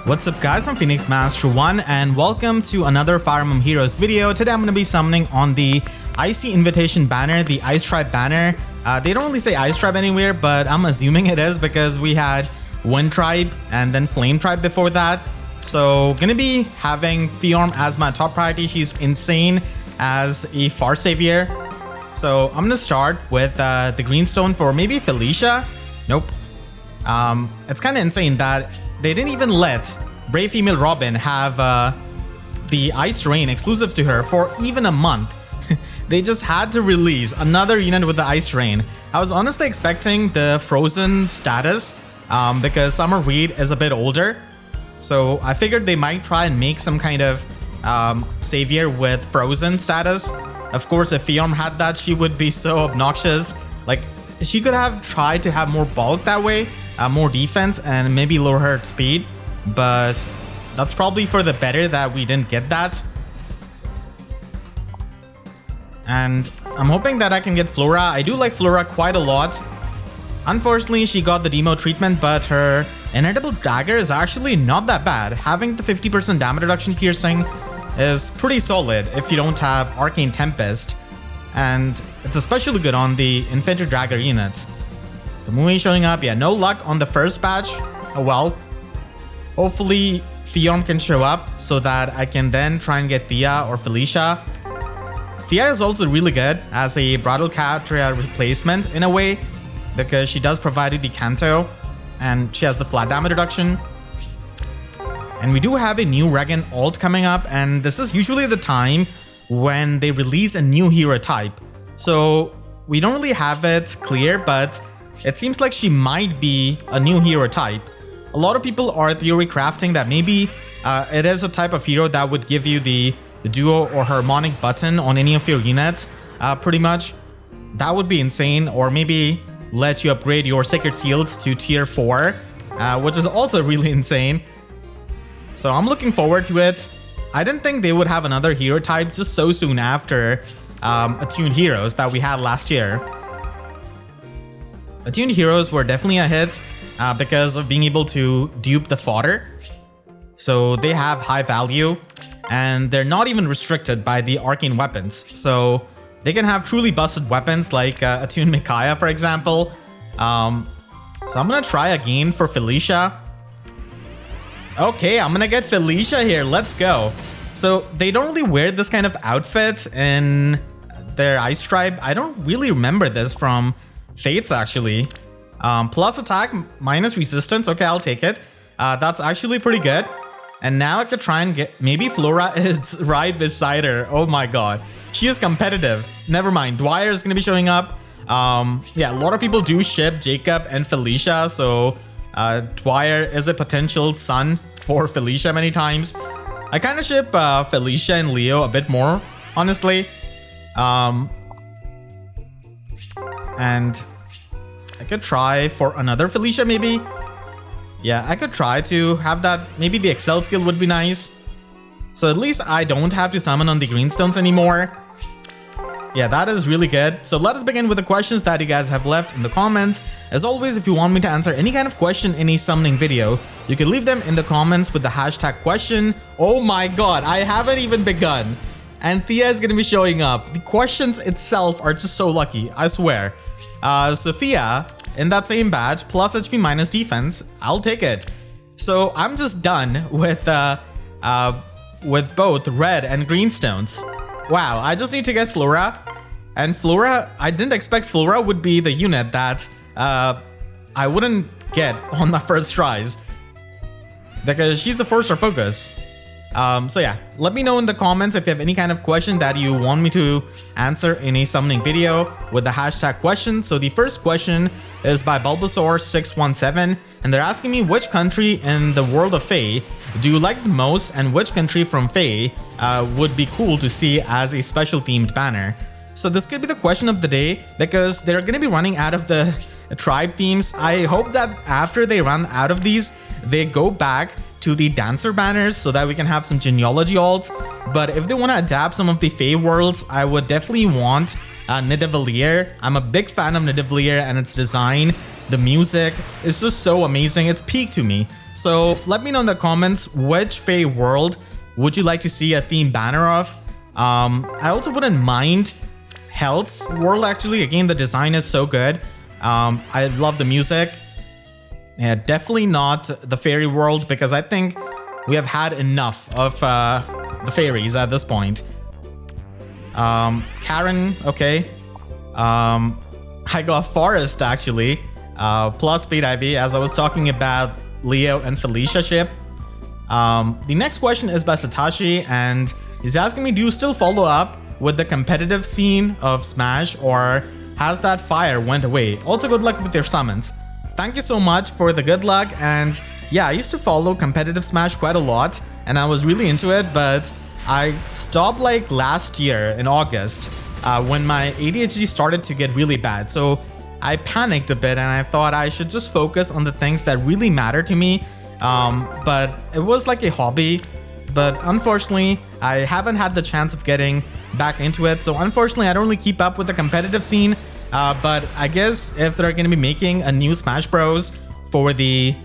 What's up guys, I'm Phoenix Master 1 and welcome to another Fire Emblem Heroes video. Today I'm going to be summoning on the Icy Invitation banner, the Ice Tribe banner. They don't really say Ice Tribe anywhere, but I'm assuming it is because we had Wind Tribe and then Flame Tribe before that. So gonna be having Fjorm as my top priority. She's insane as a Far Savior. So I'm gonna start with the Greenstone for maybe Felicia. Nope. It's kind of insane that they didn't even let Brave Female Robin have the Ice Rain exclusive to her for even a month. They just had to release another unit with the Ice Rain. I was honestly expecting the Frozen status because Summer Reed is a bit older. So I figured they might try and make some kind of savior with Frozen status. Of course, if Fjorm had that, she would be so obnoxious. Like, she could have tried to have more bulk that way. More defense and maybe lower her speed, but that's probably for the better that we didn't get that. And I'm hoping that I can get Flora. I do like Flora quite a lot. Unfortunately, she got the demo treatment, but her inedible dagger is actually not that bad. Having the 50% damage reduction piercing is pretty solid if you don't have Arcane Tempest, and it's especially good on the infantry dagger units. The movie showing up, yeah, no luck on the first batch. Oh well. Hopefully Fjorm can show up so that I can then try and get Thea or Felicia. Thea is also really good as a Bridal Catria replacement in a way, because she does provide you the Canto and she has the flat damage reduction. And we do have a new Regan alt coming up, and this is usually the time when they release a new hero type. So we don't really have it clear, but it seems like she might be a new hero type. A lot of people are theory crafting that maybe it is a type of hero that would give you the duo or harmonic button on any of your units, pretty much. That would be insane. Or maybe let you upgrade your Sacred Seals to tier 4, which is also really insane. So I'm looking forward to it. I didn't think they would have another hero type just so soon after Attuned Heroes that we had last year. Attuned Heroes were definitely a hit because of being able to dupe the fodder. So they have high value and they're not even restricted by the arcane weapons. So they can have truly busted weapons like Attuned Micaiah, for example. So I'm gonna try again for Felicia. Okay, I'm gonna get Felicia here. Let's go. So they don't really wear this kind of outfit in their Ice Tribe. I don't really remember this from Fates actually. Plus attack, minus resistance. Okay, I'll take it. That's actually pretty good. And now I could try and get... Maybe Flora is right beside her. Oh my god. She is competitive. Never mind. Dwyer is going to be showing up. Yeah, a lot of people do ship Jacob and Felicia. So Dwyer is a potential son for Felicia many times. I kind of ship Felicia and Leo a bit more, honestly. And I could try for another Felicia maybe. Yeah, I could try to have that. Maybe the Excel skill would be nice. So at least I don't have to summon on the Greenstones anymore. Yeah, that is really good. So let us begin with the questions that you guys have left in the comments. As always, if you want me to answer any kind of question in a summoning video, you can leave them in the comments with the hashtag question. Oh my god, I haven't even begun. And Thea is going to be showing up. The questions itself are just so lucky, I swear. So Thea, in that same badge, plus HP minus defense, I'll take it. So I'm just done with both red and green stones. Wow, I just need to get Flora. And Flora, I didn't expect Flora would be the unit that I wouldn't get on my first tries, because she's the first or focus. So yeah, let me know in the comments if you have any kind of question that you want me to answer in a summoning video with the hashtag question. So the first question is by Bulbasaur617, and they're asking me which country in the world of Fae do you like the most, and which country from Fae would be cool to see as a special themed banner. So this could be the question of the day, because they're going to be running out of the tribe themes. I hope that after they run out of these, they go back to the dancer banners so that we can have some genealogy alts. But if they want to adapt some of the Fae worlds, I would definitely want Nidavellir. I'm a big fan of Nidavellir and its design. The music is just so amazing. It's peak to me. So let me know in the comments which FEH World would you like to see a theme banner of. I also wouldn't mind Health's World actually. Again, the design is so good. I love the music. Yeah, definitely not the fairy world because I think we have had enough of the fairies at this point. Karen, okay. I got Forest actually, plus Speed IV as I was talking about Leo and Felicia ship. The next question is by Satoshi and he's asking me, do you still follow up with the competitive scene of Smash or has that fire went away? Also good luck with your summons. Thank you so much for the good luck, and yeah, I used to follow competitive Smash quite a lot and I was really into it, but I stopped like last year in August when my ADHD started to get really bad. So I panicked a bit and I thought I should just focus on the things that really matter to me. But it was like a hobby, but unfortunately I haven't had the chance of getting back into it. So unfortunately I don't really keep up with the competitive scene. But I guess if they're going to be making a new Smash Bros for the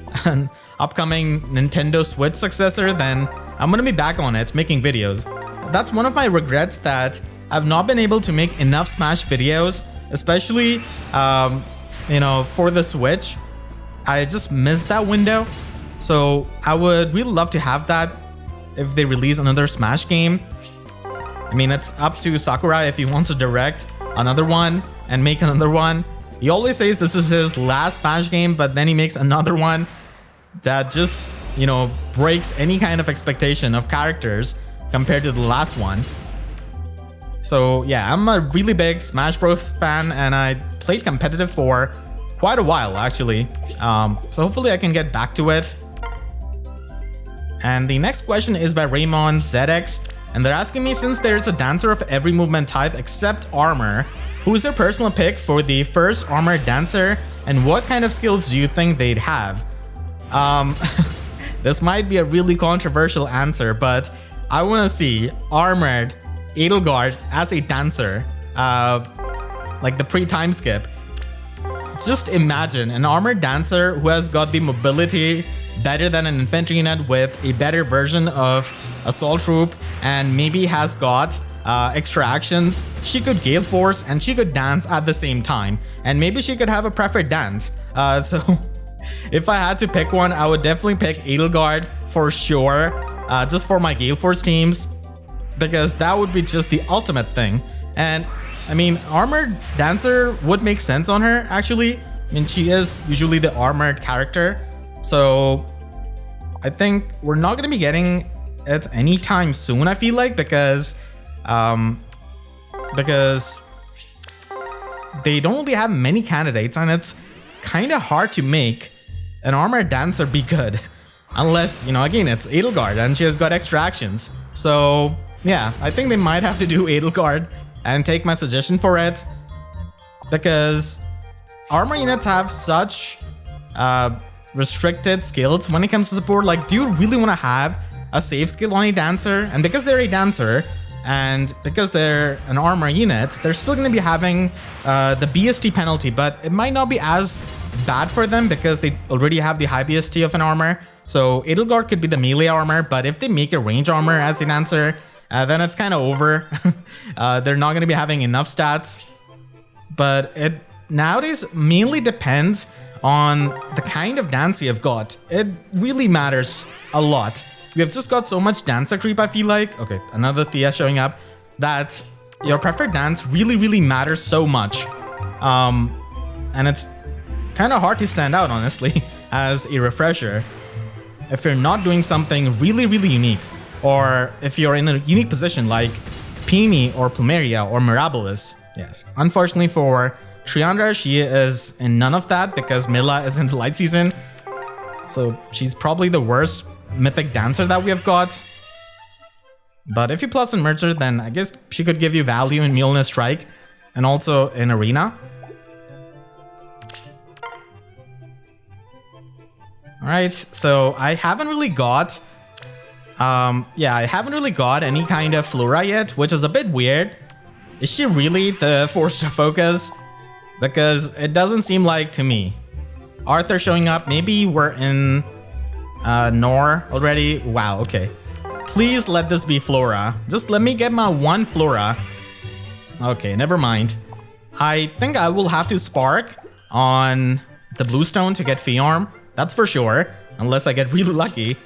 upcoming Nintendo Switch successor, then I'm going to be back on it making videos. That's one of my regrets, that I've not been able to make enough Smash videos, especially you know, for the Switch. I just missed that window. So I would really love to have that if they release another Smash game. I mean, it's up to Sakurai if he wants to direct another one and make another one. He always says this is his last Smash game, but then he makes another one that just, you know, breaks any kind of expectation of characters compared to the last one. So yeah, I'm a really big Smash Bros fan and I played competitive for quite a while actually. So hopefully I can get back to it. And the next question is by Raymond ZX, and they're asking me, since there's a dancer of every movement type except armor, who's your personal pick for the first armored dancer and what kind of skills do you think they'd have? This might be a really controversial answer, but I want to see armored Edelgard as a dancer, like the pre-time skip. Just imagine an armored dancer who has got the mobility better than an infantry unit with a better version of assault troop and maybe has got extra actions. She could Galeforce and she could dance at the same time, and maybe she could have a preferred dance. So if I had to pick one, I would definitely pick Edelgard for sure, just for my Galeforce teams, because that would be just the ultimate thing. And I mean, armored dancer would make sense on her actually. I mean, she is usually the armored character, so I think we're not going to be getting it anytime soon, I feel like, because they don't really have many candidates and it's kind of hard to make an armored dancer be good unless, you know, again, it's Edelgard and she has got extra actions. So yeah, I think they might have to do Edelgard and take my suggestion for it, because armor units have such restricted skills when it comes to support. Like, do you really want to have a save skill on a dancer? And because they're a dancer and because they're an armor unit, they're still going to be having the BST penalty, but it might not be as bad for them because they already have the high BST of an armor. So Edelgard could be the melee armor, but if they make a range armor as a dancer, then it's kind of over. They're not going to be having enough stats. But it nowadays mainly depends on the kind of dance you have got. It really matters a lot. We have just got so much dancer creep, I feel like. Okay, another Thea showing up. That your preferred dance really matters so much. And it's kind of hard to stand out, honestly, as a refresher if you're not doing something really unique, or if you're in a unique position like Peony or Plumeria or Mirabilis. Yes, unfortunately for Triandra, she is in none of that because Mila is in the light season. So she's probably the worst mythic dancer that we have got. But if you plus in Mercer, then I guess she could give you value in Mjolnir Strike and also in Arena. Alright, so I haven't really got I haven't really got any kind of Flora yet, which is a bit weird. Is she really the force to focus? Because it doesn't seem like to me. Arthur showing up. Maybe we're in Nor already. Wow, okay. Please let this be Flora. Just let me get my one Flora. Okay, never mind. I think I will have to spark on the Bluestone to get Fjorm. That's for sure. Unless I get really lucky.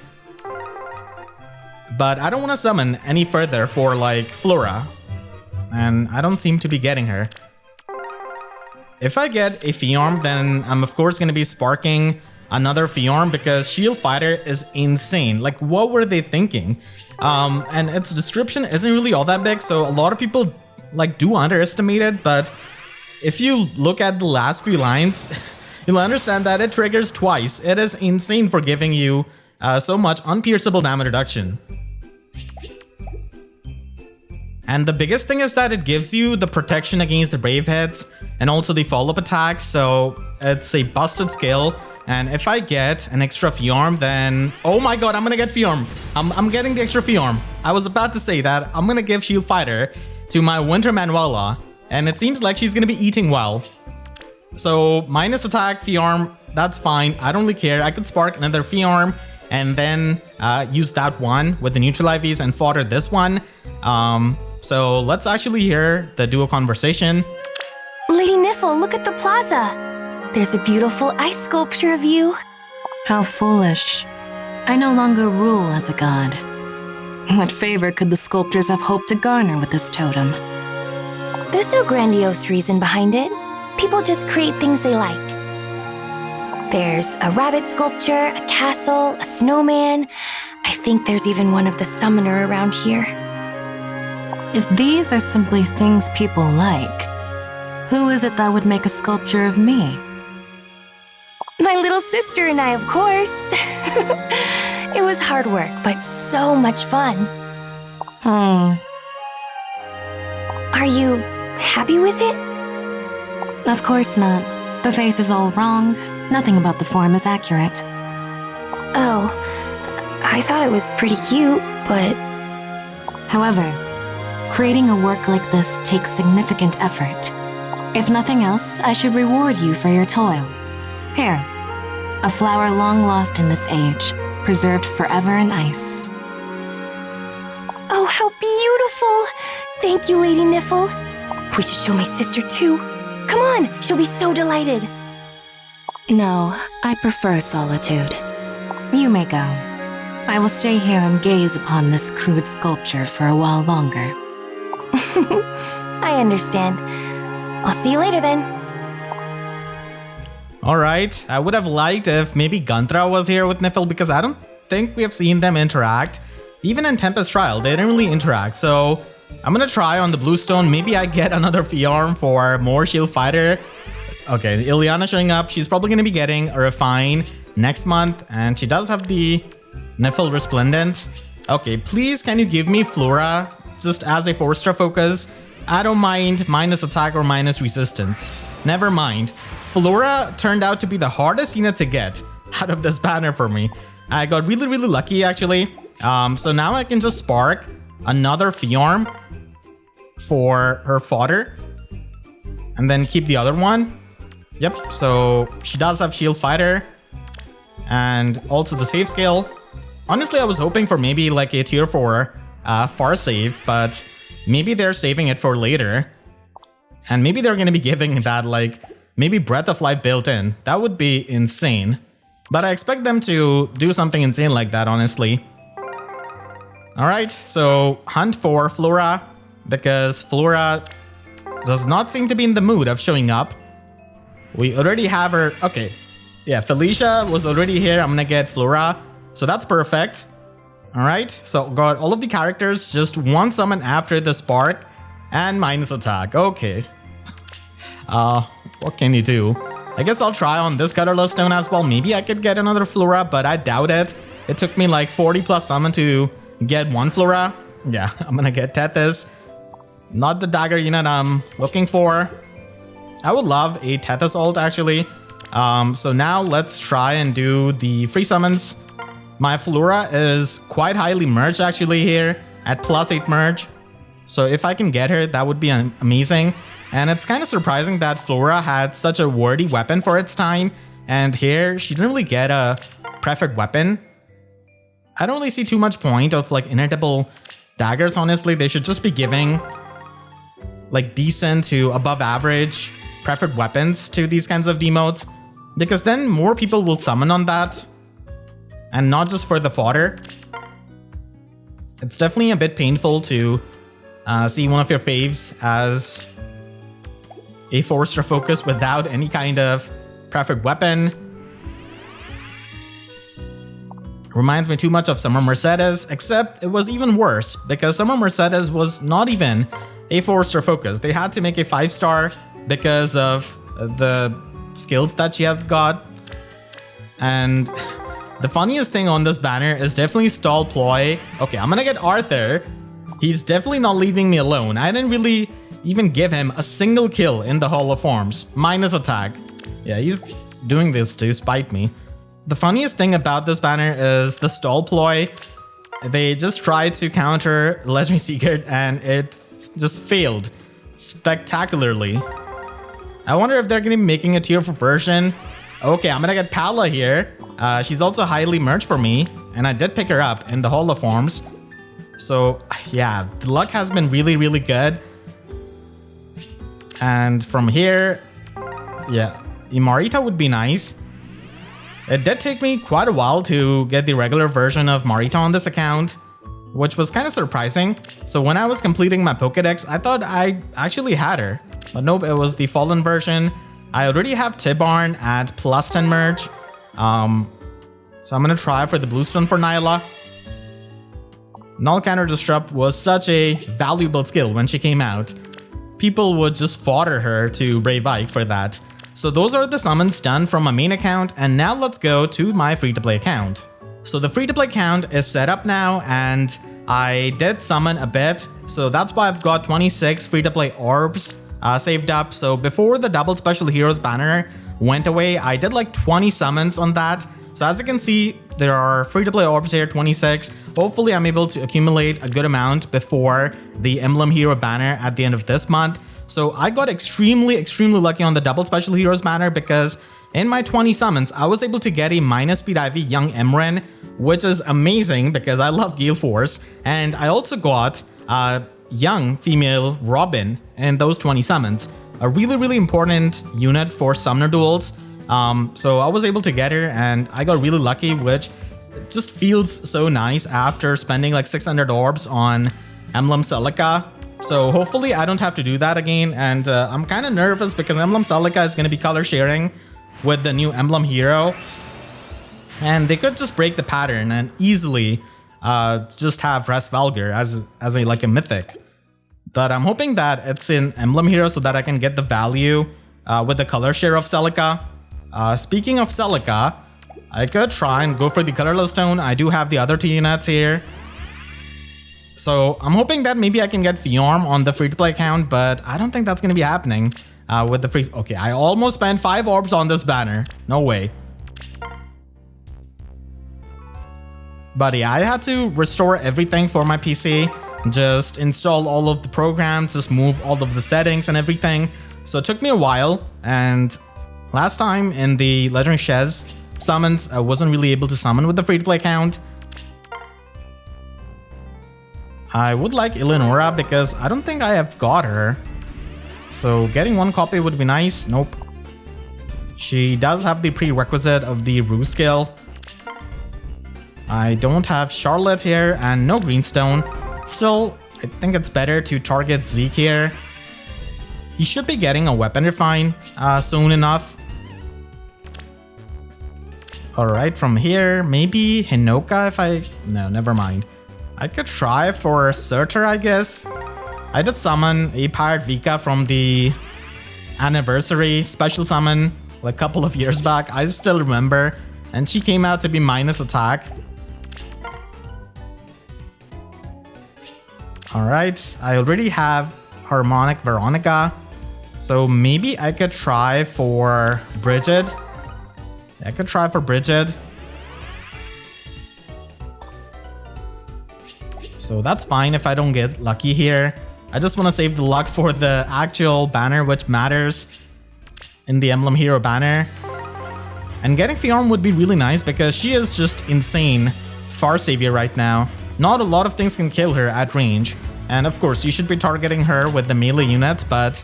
But I don't want to summon any further for like Flora. And I don't seem to be getting her. If I get a Fjorm, then I'm of course going to be sparking another Fjorm because Shield Fighter is insane. Like, what were they thinking? And its description isn't really all that big, so a lot of people like do underestimate it, but if you look at the last few lines, you'll understand that it triggers twice. It is insane for giving you so much unpierceable damage reduction. And the biggest thing is that it gives you the protection against the brave hits and also the follow-up attacks, so it's a busted skill. And if I get an extra Fjorm, then oh my god, I'm gonna get Fjorm. I'm getting the extra Fjorm. I was about to say that I'm gonna give Shield Fighter to my Winter Manuela, and it seems like she's gonna be eating well. So minus attack Fjorm, that's fine. I don't really care. I could spark another Fjorm and then use that one with the neutral IVs and fodder this one. So let's actually hear the duo conversation. Lady Niffle, look at the plaza. There's a beautiful ice sculpture of you. How foolish. I no longer rule as a god. What favor could the sculptors have hoped to garner with this totem? There's no grandiose reason behind it. People just create things they like. There's a rabbit sculpture, a castle, a snowman. I think there's even one of the summoner around here. If these are simply things people like, who is it that would make a sculpture of me? My little sister and I, of course. It was hard work, but so much fun. Are you happy with it? Of course not. The face is all wrong. Nothing about the form is accurate. Oh, I thought it was pretty cute, but... However, creating a work like this takes significant effort. If nothing else, I should reward you for your toil. Here, a flower long lost in this age, preserved forever in ice. Oh, how beautiful! Thank you, Lady Niffle. We should show my sister too. Come on, she'll be so delighted. No, I prefer solitude. You may go. I will stay here and gaze upon this crude sculpture for a while longer. I understand. I'll see you later then. Alright, I would have liked if maybe Guntra was here with Niffle because I don't think we have seen them interact. Even in Tempest Trial, they didn't really interact, so I'm gonna try on the Bluestone. Maybe I get another Fjorm for more Shield Fighter. Okay, Ileana showing up. She's probably gonna be getting a Refine next month, and she does have the Niffle Resplendent. Okay, please can you give me Flora just as a 4-star focus? I don't mind minus attack or minus resistance. Never mind. Flora turned out to be the hardest unit to get out of this banner for me. I got really lucky actually. So now I can just spark another Fjorm for her fodder and then keep the other one. Yep, so she does have Shield Fighter and also the save scale. Honestly, I was hoping for maybe like a tier 4 far save, but maybe they're saving it for later. And maybe they're gonna be giving that like maybe Breath of Life built in. That would be insane. But I expect them to do something insane like that, honestly. Alright, so hunt for Flora, because Flora does not seem to be in the mood of showing up. We already have her. Okay, yeah, Felicia was already here. I'm gonna get Flora, so that's perfect. Alright, so got all of the characters, just one summon after the spark, and minus attack. Okay. What can you do? I guess I'll try on this colorless stone as well. Maybe I could get another Flora, but I doubt it. It took me like 40 plus summon to get one Flora. Yeah, I'm gonna get Tethys. Not the dagger unit I'm looking for. I would love a Tethys ult actually. So now let's try and do the free summons. My Flora is quite highly merged actually here at +8 merge. So if I can get her, that would be amazing. And it's kind of surprising that Flora had such a wordy weapon for its time And here, she didn't really get a preferred weapon. I don't really see too much point of like inedible daggers, honestly. They should just be giving like decent to above average preferred weapons to these kinds of demotes, because then more people will summon on that and not just for the fodder. It's definitely a bit painful to see one of your faves as a 4-star focus without any kind of preferred weapon. Reminds me too much of Summer Mercedes, except it was even worse because Summer Mercedes was not even a 4-star focus. They had to make a 5-star because of the skills that she has got. And the funniest thing on this banner is definitely Stall Ploy. Okay, I'm gonna get Arthur. He's definitely not leaving me alone. I didn't really even give him a single kill in the Hall of Forms, minus attack. Yeah, he's doing this to spite me. The funniest thing about this banner is the Stall Ploy. They just tried to counter Legendary Secret and it just failed spectacularly. I wonder if they're gonna be making a tier 4 version. Okay, I'm gonna get Pala here. She's also highly merged for me, and I did pick her up in the Hall of Forms. So yeah, the luck has been really, really good. And from here, yeah, Marita would be nice. It did take me quite a while to get the regular version of Marita on this account, which was kind of surprising. So when I was completing my Pokédex, I thought I actually had her. But nope, it was the Fallen version. I already have Tibarn at plus 10 merge. So I'm gonna try for the Bluestone for Nyla. Null Counter Disrupt was such a valuable skill when she came out. People would just fodder her to Brave Ike for that. So those are the summons done from my main account, and now let's go to my free-to-play account. So the free-to-play account is set up now, and I did summon a bit, so that's why I've got 26 free-to-play orbs saved up. So before the double special heroes banner went away, I did like 20 summons on that. So as you can see, there are free-to-play orbs here, 26. Hopefully I'm able to accumulate a good amount before the Emblem hero banner at the end of this month. So I got extremely lucky on the double special heroes banner because in my 20 summons, I was able to get a minus speed IV young Emren, which is amazing because I love Galeforce. And I also got young female Robin in those 20 summons. A really important unit for summoner duels. So I was able to get her and I got really lucky, which just feels so nice after spending like 600 orbs on Emblem Celica. So hopefully I don't have to do that again, and I'm kind of nervous because Emblem Celica is going to be color sharing with the new Emblem hero. And they could just break the pattern and easily just have Rest Valgar as a Mythic. But I'm hoping that it's in Emblem hero so that I can get the value with the color share of Celica. Speaking of Celica, I could try and go for the colorless stone. I do have the other 2 units here. So I'm hoping that maybe I can get Fjorm on the free-to-play account, but I don't think that's going to be happening with the free... Okay, I almost spent 5 orbs on this banner. No way. But yeah, I had to restore everything for my PC. Just install all of the programs, just move all of the settings and everything. So it took me a while, and last time in the Legendary Shez summons, I wasn't really able to summon with the free-to-play account. I would like Eleonora because I don't think I have got her. So getting 1 copy would be nice. Nope. She does have the prerequisite of the Rue skill. I don't have Charlotte here and no Greenstone. Still, I think it's better to target Zeke here. He should be getting a weapon refine soon enough. Alright, from here, maybe Hinoka if I... No, never mind. I could try for Surtur, I guess. I did summon a Pirate Vika from the anniversary special summon like a couple of years back. I still remember. And she came out to be minus attack. Alright, I already have Harmonic Veronica. So maybe I could try for Bridget. I could try for Bridget. So that's fine if I don't get lucky here. I just want to save the luck for the actual banner, which matters in the Emblem Hero banner. And getting Fjorm would be really nice because she is just insane Far Savior right now. Not a lot of things can kill her at range. And of course, you should be targeting her with the melee units, but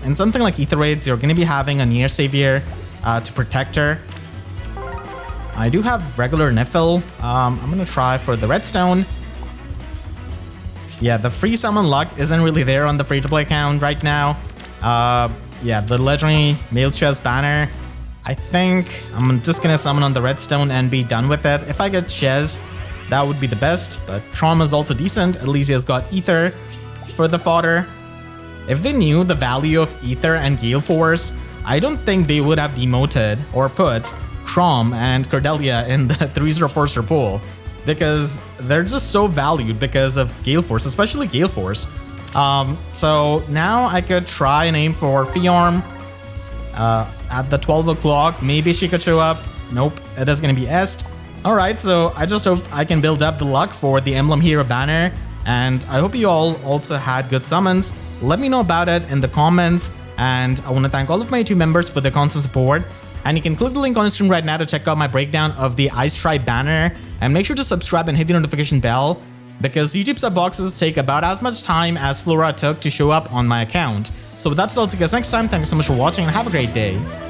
in something like Aether Raids, you're going to be having a Near Savior to protect her. I do have regular Nifl. I'm going to try for the Redstone. Yeah, the free summon luck isn't really there on the free-to-play account right now. Yeah, the legendary mail chest banner. I think I'm just gonna summon on the redstone and be done with it. If I get Ches, that would be the best, but Trauma is also decent. Elysia's got Aether for the fodder. If they knew the value of Aether and Galeforce, I don't think they would have demoted or put Chrom and Cordelia in the 304 pool, because they're just so valued because of Galeforce, especially Galeforce. So now I could try and aim for Fjorm at the 12 o'clock. Maybe she could show up. Nope, it is going to be Est. Alright, so I just hope I can build up the luck for the Emblem Hero banner, and I hope you all also had good summons. Let me know about it in the comments, and I want to thank all of my YouTube members for their constant support. And you can click the link on the screen right now to check out my breakdown of the Ice Tribe banner, and make sure to subscribe and hit the notification bell, because YouTube sub boxes take about as much time as Flora took to show up on my account. So with that, I'll see you guys next time. Thank you so much for watching and have a great day.